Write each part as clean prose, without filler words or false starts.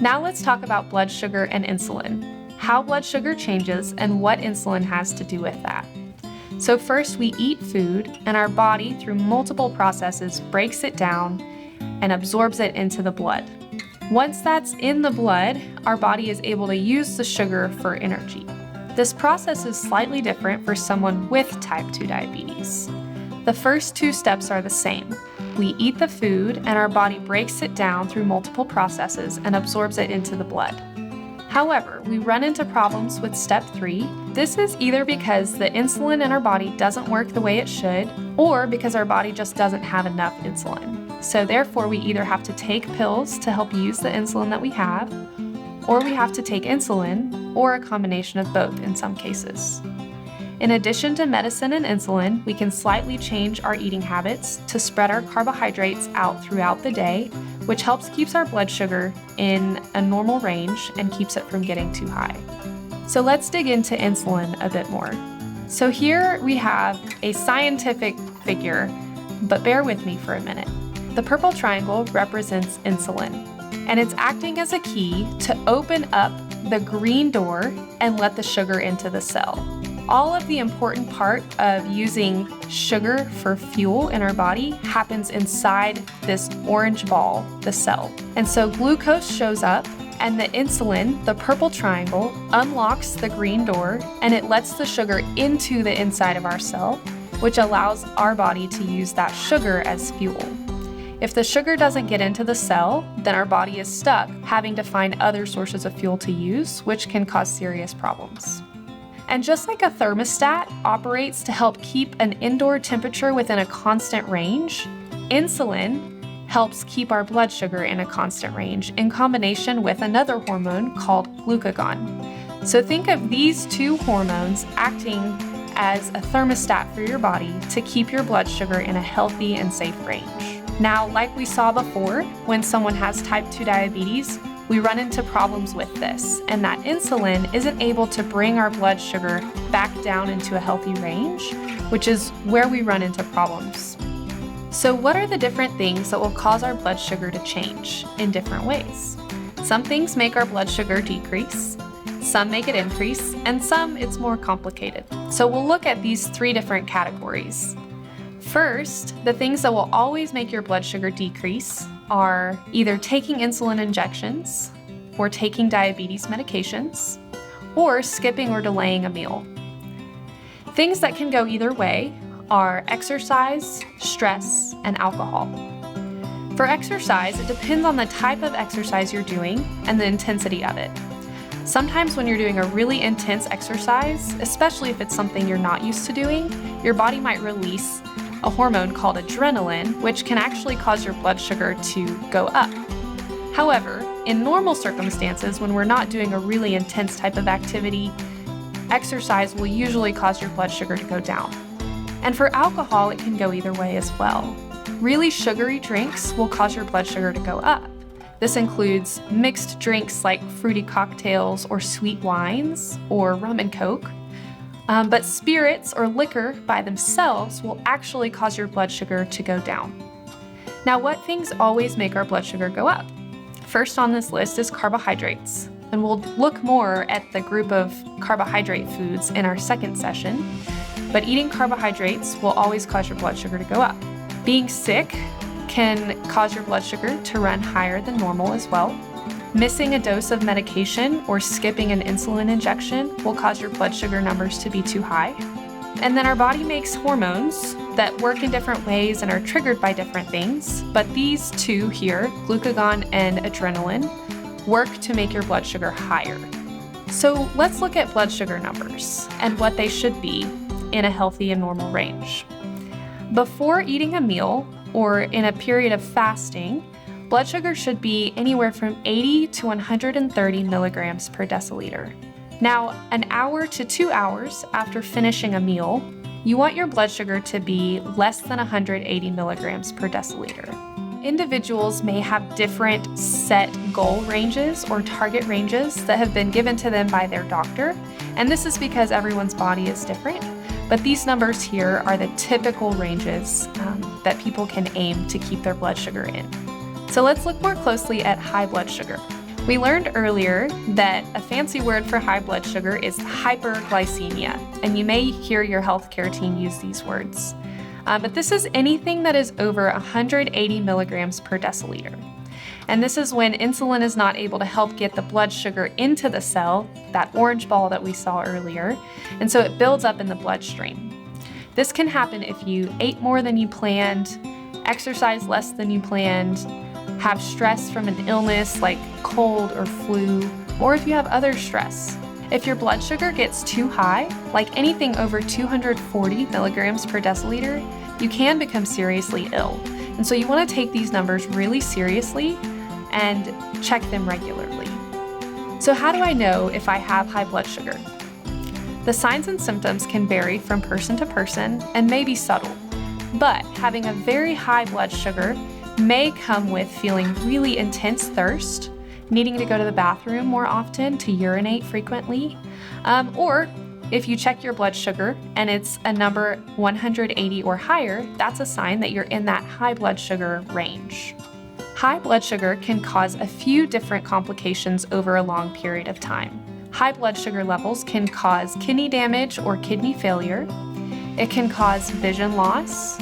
Now let's talk about blood sugar and insulin, how blood sugar changes and what insulin has to do with that. So first we eat food and our body through multiple processes breaks it down and absorbs it into the blood. Once that's in the blood, our body is able to use the sugar for energy. This process is slightly different for someone with type 2 diabetes. The first two steps are the same. We eat the food and our body breaks it down through multiple processes and absorbs it into the blood. However, we run into problems with step 3. This is either because the insulin in our body doesn't work the way it should, or because our body just doesn't have enough insulin. So therefore, we either have to take pills to help use the insulin that we have, or we have to take insulin, or a combination of both in some cases. In addition to medicine and insulin, we can slightly change our eating habits to spread our carbohydrates out throughout the day, which helps keeps our blood sugar in a normal range and keeps it from getting too high. So let's dig into insulin a bit more. So here we have a scientific figure, but bear with me for a minute. The purple triangle represents insulin, and it's acting as a key to open up the green door and let the sugar into the cell. All of the important part of using sugar for fuel in our body happens inside this orange ball, the cell. And so glucose shows up and the insulin, the purple triangle, unlocks the green door and it lets the sugar into the inside of our cell, which allows our body to use that sugar as fuel. If the sugar doesn't get into the cell, then our body is stuck having to find other sources of fuel to use, which can cause serious problems. And just like a thermostat operates to help keep an indoor temperature within a constant range, insulin helps keep our blood sugar in a constant range in combination with another hormone called glucagon. So think of these two hormones acting as a thermostat for your body to keep your blood sugar in a healthy and safe range. Now, like we saw before, when someone has type 2 diabetes, we run into problems with this, and that insulin isn't able to bring our blood sugar back down into a healthy range, which is where we run into problems. So what are the different things that will cause our blood sugar to change in different ways? Some things make our blood sugar decrease, some make it increase, and some it's more complicated. So we'll look at these 3 different categories. First, the things that will always make your blood sugar decrease are either taking insulin injections, or taking diabetes medications, or skipping or delaying a meal. Things that can go either way are exercise, stress, and alcohol. For exercise, it depends on the type of exercise you're doing and the intensity of it. Sometimes when you're doing a really intense exercise, especially if it's something you're not used to doing, your body might release a hormone called adrenaline, which can actually cause your blood sugar to go up. However, in normal circumstances, when we're not doing a really intense type of activity, exercise will usually cause your blood sugar to go down. And for alcohol, it can go either way as well. Really sugary drinks will cause your blood sugar to go up. This includes mixed drinks like fruity cocktails or sweet wines or rum and coke. But spirits or liquor by themselves will actually cause your blood sugar to go down. Now, what things always make our blood sugar go up? First on this list is carbohydrates, and we'll look more at the group of carbohydrate foods in our second session, but eating carbohydrates will always cause your blood sugar to go up. Being sick can cause your blood sugar to run higher than normal as well. Missing a dose of medication or skipping an insulin injection will cause your blood sugar numbers to be too high. And then our body makes hormones that work in different ways and are triggered by different things, but these two here, glucagon and adrenaline, work to make your blood sugar higher. So let's look at blood sugar numbers and what they should be in a healthy and normal range. Before eating a meal or in a period of fasting, blood sugar should be anywhere from 80 to 130 milligrams per deciliter. Now, an hour to 2 hours after finishing a meal, you want your blood sugar to be less than 180 milligrams per deciliter. Individuals may have different set goal ranges or target ranges that have been given to them by their doctor, and this is because everyone's body is different. But these numbers here are the typical ranges that people can aim to keep their blood sugar in. So let's look more closely at high blood sugar. We learned earlier that a fancy word for high blood sugar is hyperglycemia, and you may hear your healthcare team use these words. But this is anything that is over 180 milligrams per deciliter. And this is when insulin is not able to help get the blood sugar into the cell, that orange ball that we saw earlier, and so it builds up in the bloodstream. This can happen if you ate more than you planned, exercise less than you planned, have stress from an illness like cold or flu, or if you have other stress. If your blood sugar gets too high, like anything over 240 milligrams per deciliter, you can become seriously ill. And so you want to take these numbers really seriously and check them regularly. So how do I know if I have high blood sugar? The signs and symptoms can vary from person to person and may be subtle, but having a very high blood sugar may come with feeling really intense thirst, needing to go to the bathroom more often, to urinate frequently, or if you check your blood sugar and it's a number 180 or higher, that's a sign that you're in that high blood sugar range. High blood sugar can cause a few different complications over a long period of time. High blood sugar levels can cause kidney damage or kidney failure. It can cause vision loss,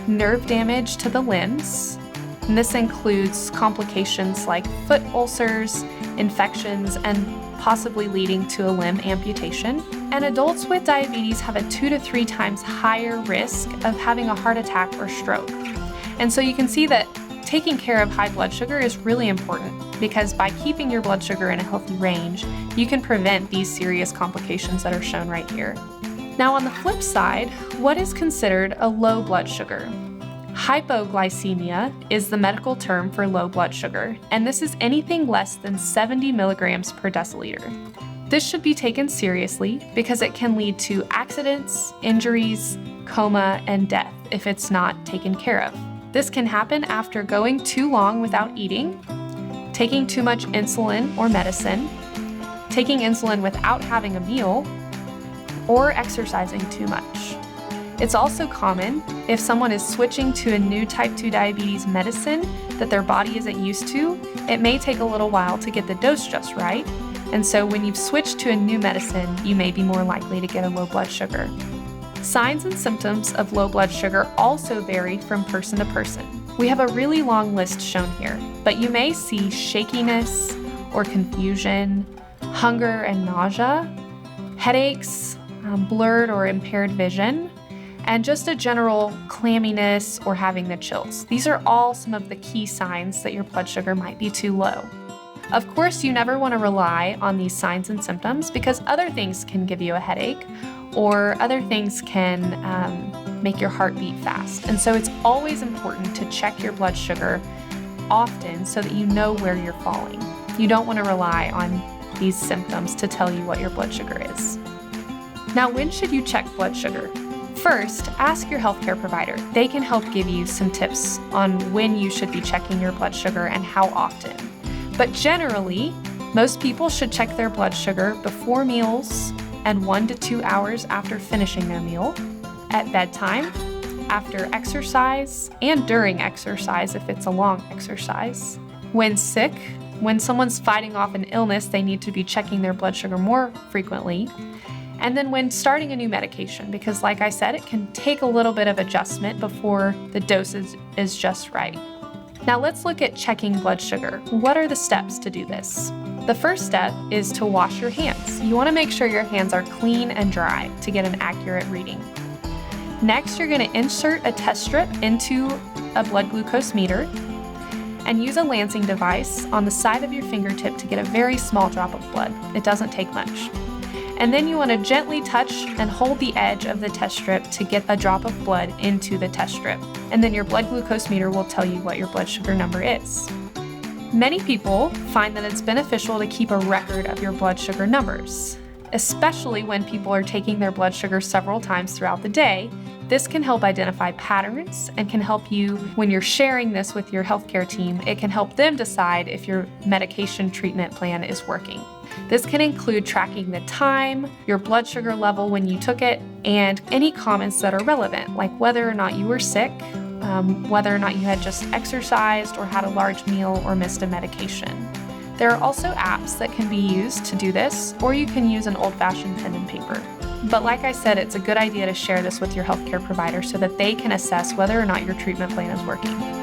nerve damage to the limbs, and this includes complications like foot ulcers, infections, and possibly leading to a limb amputation. And adults with diabetes have a 2 to 3 times higher risk of having a heart attack or stroke. And so you can see that taking care of high blood sugar is really important, because by keeping your blood sugar in a healthy range, you can prevent these serious complications that are shown right here. Now on the flip side, what is considered a low blood sugar? Hypoglycemia is the medical term for low blood sugar, and this is anything less than 70 milligrams per deciliter. This should be taken seriously because it can lead to accidents, injuries, coma, and death if it's not taken care of. This can happen after going too long without eating, taking too much insulin or medicine, taking insulin without having a meal, or exercising too much. It's also common if someone is switching to a new type 2 diabetes medicine that their body isn't used to, it may take a little while to get the dose just right. And so when you've switched to a new medicine, you may be more likely to get a low blood sugar. Signs and symptoms of low blood sugar also vary from person to person. We have a really long list shown here, but you may see shakiness or confusion, hunger and nausea, headaches, blurred or impaired vision, and just a general clamminess or having the chills. These are all some of the key signs that your blood sugar might be too low. Of course, you never want to rely on these signs and symptoms because other things can give you a headache or other things can make your heart beat fast. And so it's always important to check your blood sugar often so that you know where you're falling. You don't want to rely on these symptoms to tell you what your blood sugar is. Now, when should you check blood sugar? First, ask your healthcare provider. They can help give you some tips on when you should be checking your blood sugar and how often. But generally, most people should check their blood sugar before meals and 1 to 2 hours after finishing their meal, at bedtime, after exercise, and during exercise if it's a long exercise. When sick, when someone's fighting off an illness, they need to be checking their blood sugar more frequently. And then when starting a new medication, because like I said, it can take a little bit of adjustment before the dose is just right. Now let's look at checking blood sugar. What are the steps to do this? The first step is to wash your hands. You want to make sure your hands are clean and dry to get an accurate reading. Next, you're going to insert a test strip into a blood glucose meter and use a lancing device on the side of your fingertip to get a very small drop of blood. It doesn't take much. And then you want to gently touch and hold the edge of the test strip to get a drop of blood into the test strip. And then your blood glucose meter will tell you what your blood sugar number is. Many people find that it's beneficial to keep a record of your blood sugar numbers, especially when people are taking their blood sugar several times throughout the day. This can help identify patterns and can help you when you're sharing this with your healthcare team. It can help them decide if your medication treatment plan is working. This can include tracking the time, your blood sugar level when you took it, and any comments that are relevant, like whether or not you were sick, whether or not you had just exercised or had a large meal or missed a medication. There are also apps that can be used to do this, or you can use an old-fashioned pen and paper. But like I said, it's a good idea to share this with your healthcare provider so that they can assess whether or not your treatment plan is working.